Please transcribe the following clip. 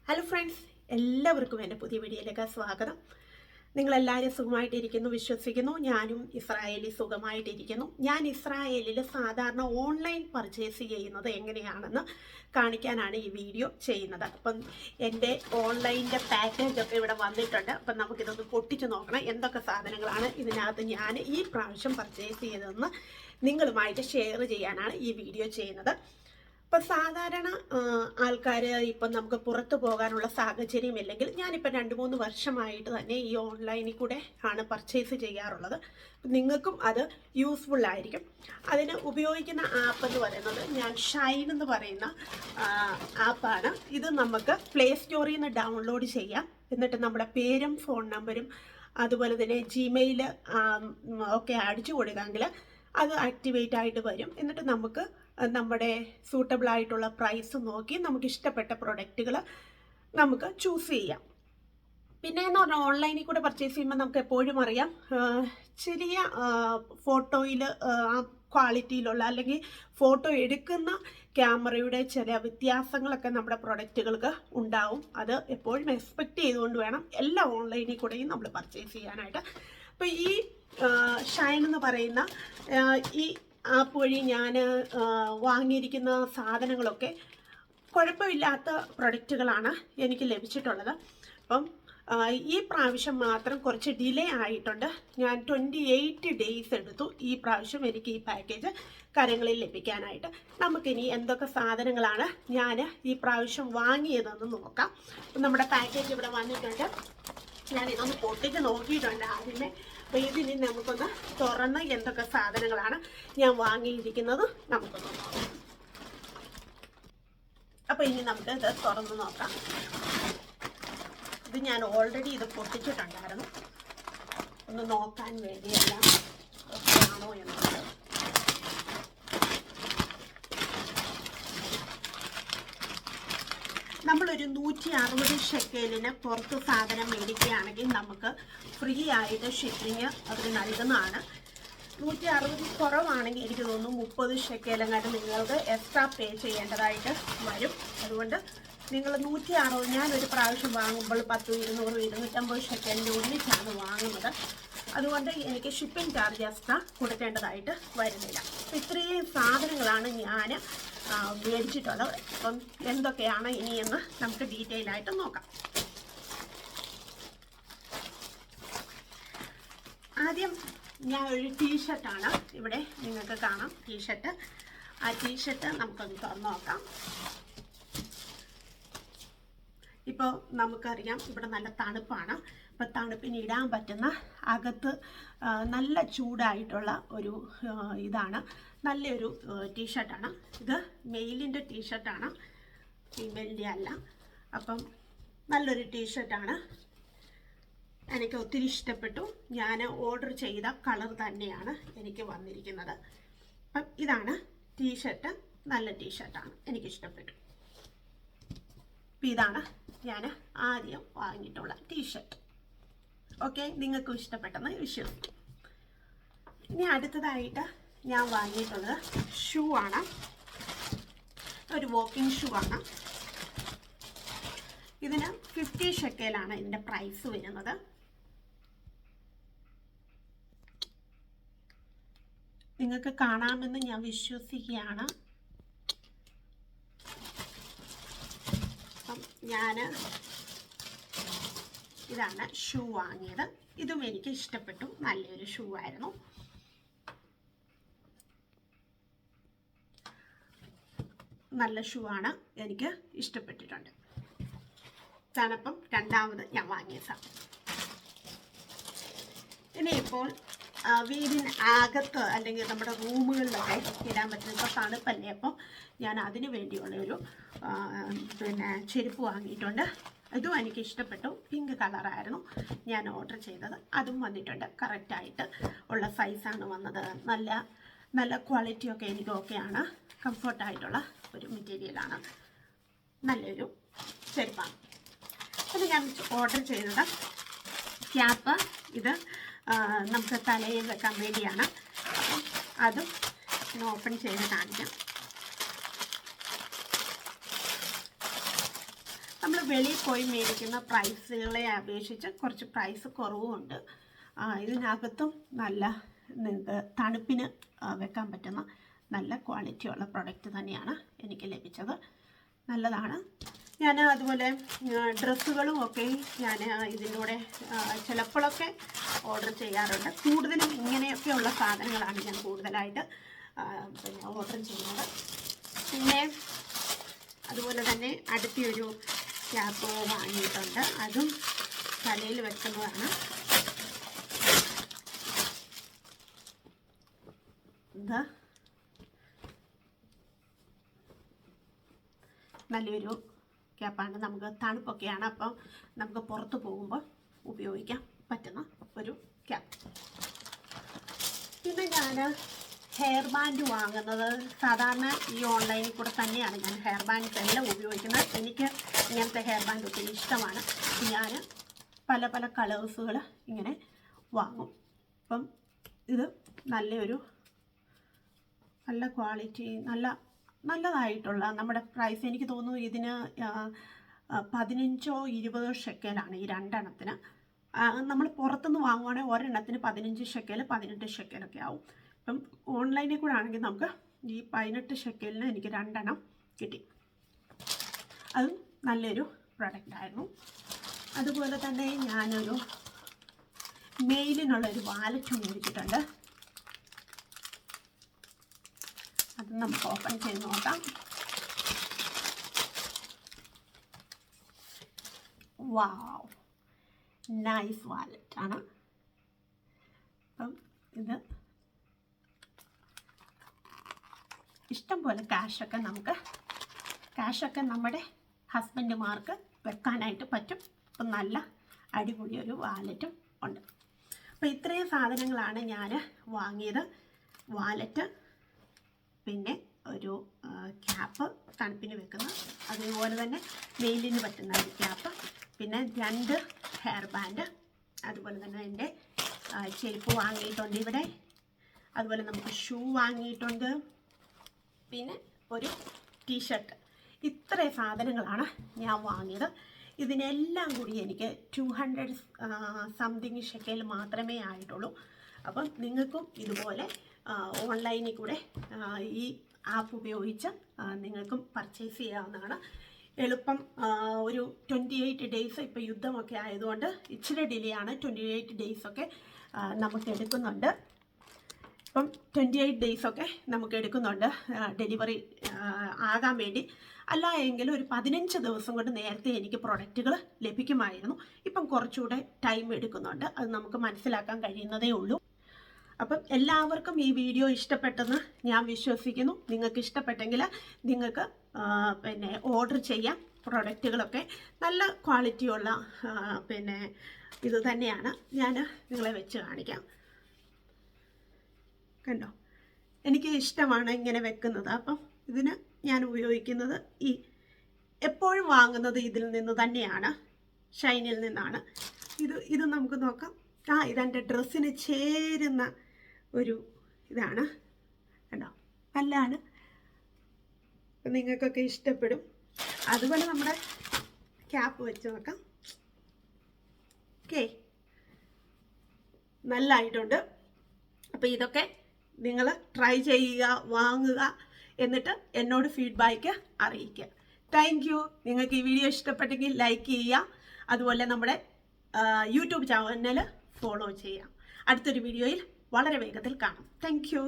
Hello friends, എല്ലാവർക്കും എൻ്റെ പുതിയ വീഡിയോയിലേക്ക് സ്വാഗതം. നിങ്ങളെല്ലാവരും സുഖമായിട്ടിരിക്കുന്നു വിശ്വസിക്കുന്നു. ഞാനും ഇസ്രായേലിൽ സുഖമായിട്ടിരിക്കുന്നു. ഞാൻ ഇസ്രായേലിൽ സാധാരണ ഓൺലൈൻ പർച്ചേസ് ചെയ്യുന്നത് എങ്ങനെയാണെന്ന് കാണിക്കാനാണ് ഈ വീഡിയോ ചെയ്യുന്നത്. അപ്പം എൻ്റെ ഓൺലൈനിൻ്റെ പാക്കേജൊക്കെ ഇവിടെ വന്നിട്ടുണ്ട്. അപ്പം നമുക്കിതൊന്ന് പൊട്ടിച്ച് നോക്കണം എന്തൊക്കെ സാധനങ്ങളാണ് ഇതിനകത്ത് ഞാൻ ഈ പ്രാവശ്യം പർച്ചേസ് ചെയ്തതെന്ന് നിങ്ങളുമായിട്ട് ഷെയർ ചെയ്യാനാണ് ഈ വീഡിയോ ചെയ്യുന്നത്. ഇപ്പം സാധാരണ ആൾക്കാർ ഇപ്പം നമുക്ക് പുറത്തു പോകാനുള്ള സാഹചര്യമില്ലെങ്കിൽ ഞാനിപ്പോൾ 2-3 വർഷമായിട്ട് തന്നെ ഈ ഓൺലൈനിൽ കൂടെ ആണ് പർച്ചേസ് ചെയ്യാറുള്ളത്. നിങ്ങൾക്കും അത് യൂസ്ഫുൾ ആയിരിക്കും. അതിന് ഉപയോഗിക്കുന്ന ആപ്പ് എന്ന് പറയുന്നത് ഞാൻ ഷൈൻ എന്ന് പറയുന്ന ആപ്പാണ്. ഇത് നമുക്ക് പ്ലേ സ്റ്റോറിൽ നിന്ന് ഡൗൺലോഡ് ചെയ്യാം. എന്നിട്ട് നമ്മുടെ പേരും ഫോൺ നമ്പരും അതുപോലെ തന്നെ ജിമെയിൽ ഒക്കെ അടിച്ചു കൊടുക്കാമെങ്കിൽ അത് ആക്ടിവേറ്റ് ആയിട്ട് വരും. എന്നിട്ട് നമുക്ക് നമ്മുടെ സൂട്ടബിൾ ആയിട്ടുള്ള പ്രൈസ് നോക്കി നമുക്ക് ഇഷ്ടപ്പെട്ട പ്രൊഡക്റ്റുകൾ നമുക്ക് ചൂസ് ചെയ്യാം. പിന്നെ എന്ന് പറഞ്ഞാൽ ഓൺലൈനിൽ കൂടെ പർച്ചേസ് ചെയ്യുമ്പോൾ നമുക്ക് എപ്പോഴും അറിയാം ചെറിയ ഫോട്ടോയിൽ ക്വാളിറ്റിയിലുള്ള അല്ലെങ്കിൽ ഫോട്ടോ എടുക്കുന്ന ക്യാമറയുടെ ചില വ്യത്യാസങ്ങളൊക്കെ നമ്മുടെ പ്രൊഡക്റ്റുകൾക്ക് ഉണ്ടാവും. അത് എപ്പോഴും എക്സ്പെക്റ്റ് ചെയ്തുകൊണ്ട് വേണം എല്ലാ ഓൺലൈനിൽ കൂടെയും നമ്മൾ പർച്ചേസ് ചെയ്യാനായിട്ട്. അപ്പോൾ ഈ ഷൈൻ എന്ന് പറയുന്ന ഈ ആപ്പ് വഴി ഞാൻ വാങ്ങിയിരിക്കുന്ന സാധനങ്ങളൊക്കെ കുഴപ്പമില്ലാത്ത പ്രൊഡക്റ്റുകളാണ് എനിക്ക് ലഭിച്ചിട്ടുള്ളത്. അപ്പം ഈ പ്രാവശ്യം മാത്രം കുറച്ച് ഡിലേ ആയിട്ടുണ്ട്. ഞാൻ 28 ഡേയ്സ് എടുത്തു ഈ പ്രാവശ്യം എനിക്ക് ഈ പാക്കേജ് കരങ്ങളിൽ ലഭിക്കാനായിട്ട്. നമുക്കിനി എന്തൊക്കെ സാധനങ്ങളാണ് ഞാൻ ഈ പ്രാവശ്യം വാങ്ങിയതെന്ന് നോക്കാം. നമ്മുടെ പാക്കേജ് ഇവിടെ വന്നിട്ടുണ്ട്. ഞാൻ ഇതൊന്ന് പൊട്ടിച്ച് നോക്കിയിട്ടുണ്ട് ആദ്യമേ. അപ്പോൾ ഇതിനി നമുക്കൊന്ന് തുറന്ന് എന്തൊക്കെ സാധനങ്ങളാണ് ഞാൻ വാങ്ങിയിരിക്കുന്നത് നമുക്കൊന്ന് നോക്കാം. അപ്പോൾ ഇനി നമുക്ക് ഇത് തുറന്ന് നോക്കാം. ഇത് ഞാൻ ഓൾറെഡി ഇത് പൊട്ടിച്ചിട്ടുണ്ടായിരുന്നു. ഒന്ന് നോക്കാൻ വേണ്ടിയല്ല ഓക്കെയാണോ എന്നുള്ളത്. നമ്മളൊരു 160 ഷെക്കേലിന് പുറത്ത് സാധനം മേടിക്കുകയാണെങ്കിൽ നമുക്ക് ഫ്രീ ആയിട്ട് ഷിപ്പിങ് അവർ നൽകുന്നതാണ്. 160 കുറവാണെങ്കിൽ എനിക്ക് തോന്നുന്നു 30 ഷെക്കേലെങ്ങാണ്ട് നിങ്ങൾക്ക് എക്സ്ട്രാ പേ ചെയ്യേണ്ടതായിട്ട് വരും. അതുകൊണ്ട് നിങ്ങൾ 160, ഞാനൊരു പ്രാവശ്യം വാങ്ങുമ്പോൾ 10, 200, 250 ഷെക്കേലിൻ്റെ ഒന്നിച്ചാണ് വാങ്ങുന്നത്. അതുകൊണ്ട് എനിക്ക് ഷിപ്പിംഗ് ചാർജ് എക്സ്ട്രാ കൊടുക്കേണ്ടതായിട്ട് വരുന്നില്ല. അപ്പോൾ ഇത്രയും സാധനങ്ങളാണ് ഞാൻ മേടിച്ചിട്ടുള്ളത്. അപ്പം എന്തൊക്കെയാണ് ഇനിയെന്ന് നമുക്ക് ഡീറ്റെയിൽ ആയിട്ട് നോക്കാം. ആദ്യം ഞാൻ ഒരു ടീഷർട്ടാണ് ഇവിടെ നിങ്ങൾക്ക് കാണാം. ടീഷർട്ട്, ആ ടീഷർട്ട് നമുക്കൊന്ന് തുറന്നു നോക്കാം. ഇപ്പോൾ നമുക്കറിയാം ഇവിടെ നല്ല തണുപ്പാണ്. അപ്പോൾ തണുപ്പിന് ഇടാൻ പറ്റുന്ന അകത്ത് നല്ല ചൂടായിട്ടുള്ള ഒരു ഇതാണ്. നല്ലൊരു ടീഷർട്ടാണ്. ഇത് മെയിലിൻ്റെ ടീഷർട്ടാണ്, ഫീമെയിലിൻ്റെ അല്ല. അപ്പം നല്ലൊരു ടീഷർട്ടാണ്. എനിക്ക് ഒത്തിരി ഇഷ്ടപ്പെട്ടു. ഞാൻ ഓർഡർ ചെയ്ത കളർ തന്നെയാണ് എനിക്ക് വന്നിരിക്കുന്നത്. അപ്പം ഇതാണ് ടീഷർട്ട്. നല്ല ടീഷർട്ടാണ്, എനിക്കിഷ്ടപ്പെട്ടു. അപ്പം ഇതാണ് ഞാൻ ആദ്യം വാങ്ങിയിട്ടുള്ള ടീഷർട്ട്. ഓക്കെ, നിങ്ങൾക്കും ഇഷ്ടപ്പെട്ടെന്ന് വിശ്വസിക്കും. ഇനി അടുത്തതായിട്ട് ഞാൻ വാങ്ങിയിട്ടുള്ളത് ഷൂ ആണ്. ഒരു വാക്കിംഗ് ഷൂ ആണ്. ഇതിന് 50 ഷെക്കേലാണ് ഇതിൻ്റെ പ്രൈസ് വരുന്നത്. നിങ്ങൾക്ക് കാണാമെന്ന് ഞാൻ വിശ്വസിക്കുകയാണ്. അപ്പം ഞാൻ ഇതാണ് ഷൂ വാങ്ങിയത്. ഇതും എനിക്ക് ഇഷ്ടപ്പെട്ടു. നല്ലൊരു ഷൂ ആയിരുന്നു. നല്ല ഷൂ ആണ്, എനിക്ക് ഇഷ്ടപ്പെട്ടിട്ടുണ്ട്. ഇതാണിപ്പം രണ്ടാമത് ഞാൻ വാങ്ങിയ സാധനം. ഇനിയിപ്പോൾ വീടിന് അകത്ത് അല്ലെങ്കിൽ നമ്മുടെ റൂമുകളിലൊക്കെ ഇടാൻ പറ്റുന്ന ഇപ്പോൾ തണുപ്പല്ലേ, അപ്പം ഞാൻ അതിന് വേണ്ടിയുള്ളൊരു ചെരുപ്പ് വാങ്ങിയിട്ടുണ്ട്. ഇതും എനിക്ക് ഇഷ്ടപ്പെട്ടു. പിങ്ക് കളറായിരുന്നു ഞാൻ ഓർഡർ ചെയ്തത്. അതും വന്നിട്ടുണ്ട്. കറക്റ്റായിട്ട് ഉള്ള സൈസാണ് വന്നത്. നല്ല നല്ല ക്വാളിറ്റിയൊക്കെ എനിക്ക് ഓക്കെയാണ്. കംഫർട്ടായിട്ടുള്ള ഒരു മെറ്റീരിയലാണ്. നല്ലൊരു ചെരുപ്പാണ്. ഇത് ഞാൻ ഓർഡർ ചെയ്തത് ക്യാപ്പ്. ഇത് നമുക്ക് തലയിൽ വെക്കാൻ വേണ്ടിയാണ്. അതും ഓപ്പൺ ചെയ്ത് കാണിക്കാം. നമ്മൾ വെളിയിൽ പോയി മേടിക്കുന്ന പ്രൈസുകളെ അപേക്ഷിച്ച് കുറച്ച് പ്രൈസ് കുറവുമുണ്ട്. ഇതിനകത്തും നല്ല നിങ്ങൾക്ക് തണുപ്പിന് വെക്കാൻ പറ്റുന്ന നല്ല ക്വാളിറ്റിയുള്ള പ്രൊഡക്റ്റ് തന്നെയാണ് എനിക്ക് ലഭിച്ചത്. നല്ലതാണ്. ഞാൻ അതുപോലെ ഡ്രസ്സുകളും ഒക്കെ ഞാൻ ഇതിലൂടെ ചിലപ്പോഴൊക്കെ ഓർഡർ ചെയ്യാറുണ്ട്. കൂടുതലും ഇങ്ങനെയൊക്കെയുള്ള സാധനങ്ങളാണ് ഞാൻ കൂടുതലായിട്ട് ഓർഡർ ചെയ്യുന്നത്. പിന്നെ അതുപോലെ തന്നെ അടുത്തൊരു ക്യാപ്പ് വാങ്ങിയിട്ടുണ്ട്. അതും തലയിൽ വെക്കുന്നതാണ്. ഇത് നല്ലൊരു ക്യാപ്പാണ്. നമുക്ക് തണുപ്പൊക്കെയാണ്, അപ്പം നമുക്ക് പുറത്ത് പോകുമ്പോൾ ഉപയോഗിക്കാൻ പറ്റുന്ന ഒരു ക്യാപ്പ്. പിന്നെ ഞാൻ ഹെയർ ബാൻഡ് വാങ്ങുന്നത് സാധാരണ ഈ ഓൺലൈനിൽ കൂടെ തന്നെയാണ് ഞാൻ ഹെയർ ബാൻഡ്സ് എല്ലാം ഉപയോഗിക്കുന്നത്. എനിക്ക് ഇങ്ങനത്തെ ഹെയർ ബാൻഡ് ഒത്തിരി ഇഷ്ടമാണ്. ഞാൻ പല പല കളേഴ്സുകൾ ഇങ്ങനെ വാങ്ങും. അപ്പം ഇത് നല്ലൊരു നല്ല ക്വാളിറ്റി നല്ലതായിട്ടുള്ള നമ്മുടെ പ്രൈസ് എനിക്ക് തോന്നുന്നു ഇതിന് 15-20 ഷെക്കലാണ് ഈ രണ്ടെണ്ണത്തിന്. നമ്മൾ പുറത്തുനിന്ന് വാങ്ങുവാണെങ്കിൽ ഒരെണ്ണത്തിന് 15 ഷെക്കൽ 18 ഷെക്കലൊക്കെ ആവും. ഇപ്പം ഓൺലൈനിൽ കൂടെ ആണെങ്കിൽ നമുക്ക് ഈ 18 ഷെക്കലിന് എനിക്ക് രണ്ടെണ്ണം കിട്ടി. അതും നല്ലൊരു പ്രൊഡക്റ്റായിരുന്നു. അതുപോലെ തന്നെ ഞാനൊരു മെയിലിനുള്ളൊരു വാലറ്റ് മേടിച്ചിട്ടുണ്ട്. അത് നമുക്ക് ഓപ്പൺ ചെയ്ത് നോക്കാം. വാവ്, നൈസ് വാലറ്റ് ആണ്. അപ്പം ഇത് ഇഷ്ടം പോലെ ക്യാഷൊക്കെ നമ്മുടെ ഹസ്ബൻഡുമാർക്ക് വെക്കാനായിട്ട് പറ്റും. അപ്പം നല്ല അടിപൊളി ഒരു വാലറ്റും ഉണ്ട്. അപ്പോൾ ഇത്രയും സാധനങ്ങളാണ് ഞാൻ വാങ്ങിയത്. വാലറ്റ്, പിന്നെ ഒരു ക്യാപ്പ് തണുപ്പിന് വെക്കുന്ന, അതുപോലെ തന്നെ വെയിലിന് പറ്റുന്ന ഒരു ക്യാപ്പ്, പിന്നെ 2 ഹെയർ ബാൻഡ്, അതുപോലെ തന്നെ എൻ്റെ ചെരുപ്പ് വാങ്ങിയിട്ടുണ്ട് ഇവിടെ, അതുപോലെ നമുക്ക് ഷൂ വാങ്ങിയിട്ടുണ്ട്, പിന്നെ ഒരു ടീഷർട്ട്. ഇത്രയും സാധനങ്ങളാണ് ഞാൻ വാങ്ങിയത്. ഇതിനെല്ലാം കൂടി എനിക്ക് 200 സംതിങ് ഷെക്കൽ മാത്രമേ ആയിട്ടുള്ളൂ. അപ്പം നിങ്ങൾക്കും ഇതുപോലെ ഓൺലൈനിൽ കൂടെ ഈ ആപ്പ് ഉപയോഗിച്ച് നിങ്ങൾക്കും പർച്ചേസ് ചെയ്യാവുന്നതാണ്. എളുപ്പം ഒരു 28 ഡേയ്സ്, ഇപ്പോൾ യുദ്ധമൊക്കെ ആയതുകൊണ്ട് ഇച്ചിരി ഡിലേ ആണ്. 28 ഡേയ്സൊക്കെ നമുക്ക് എടുക്കുന്നുണ്ട്. ഇപ്പം 28 ഡേയ്സൊക്കെ നമുക്ക് എടുക്കുന്നുണ്ട് ഡെലിവറി ആകാൻ വേണ്ടി. അല്ല എങ്കിൽ ഒരു 15 ദിവസം കൊണ്ട് നേരത്തെ എനിക്ക് പ്രൊഡക്റ്റുകൾ ലഭിക്കുമായിരുന്നു. ഇപ്പം കുറച്ചുകൂടെ ടൈം എടുക്കുന്നുണ്ട്. അത് നമുക്ക് മനസ്സിലാക്കാൻ കഴിയുന്നതേ ഉള്ളൂ. അപ്പം എല്ലാവർക്കും ഈ വീഡിയോ ഇഷ്ടപ്പെട്ടെന്ന് ഞാൻ വിശ്വസിക്കുന്നു. നിങ്ങൾക്ക് ഇഷ്ടപ്പെട്ടെങ്കിൽ നിങ്ങൾക്ക് പിന്നെ ഓർഡർ ചെയ്യാം. പ്രൊഡക്റ്റുകളൊക്കെ നല്ല ക്വാളിറ്റിയുള്ള പിന്നെ ഇത് തന്നെയാണ്. ഞാൻ നിങ്ങളെ വെച്ച് കാണിക്കാം. കണ്ടോ, എനിക്ക് ഇഷ്ടമാണ് ഇങ്ങനെ വെക്കുന്നത്. അപ്പം ഇതിന് ഞാൻ ഉപയോഗിക്കുന്നത് എപ്പോഴും വാങ്ങുന്നത് ഇതിൽ നിന്ന് തന്നെയാണ്, ഷൈനിൽ നിന്നാണ്. ഇത് നമുക്ക് നോക്കാം. ഇതെൻ്റെ ഡ്രസ്സിന് ചേരുന്ന ഒരു ഇതാണ്. കണ്ടോ, നല്ലതാണ്. നിങ്ങൾക്കൊക്കെ ഇഷ്ടപ്പെടും. അതുപോലെ നമ്മുടെ ക്യാപ്പ് വെച്ച് നോക്കാം. ഓക്കെ, നല്ലതായിട്ടുണ്ട്. അപ്പോൾ ഇതൊക്കെ നിങ്ങൾ ട്രൈ ചെയ്യുക, വാങ്ങുക, എന്നിട്ട് എന്നോട് ഫീഡ്ബാക്ക് അറിയിക്കുക. Thank you. നിങ്ങൾക്ക് ഈ വീഡിയോ ഇഷ്ടപ്പെട്ടെങ്കിൽ ലൈക്ക് ചെയ്യുക. അതുപോലെ നമ്മുടെ യൂട്യൂബ് ചാനൽ ഫോളോ ചെയ്യാം. അടുത്തൊരു വീഡിയോയിൽ വളരെ വേഗത്തിൽ കാണാം. Thank you.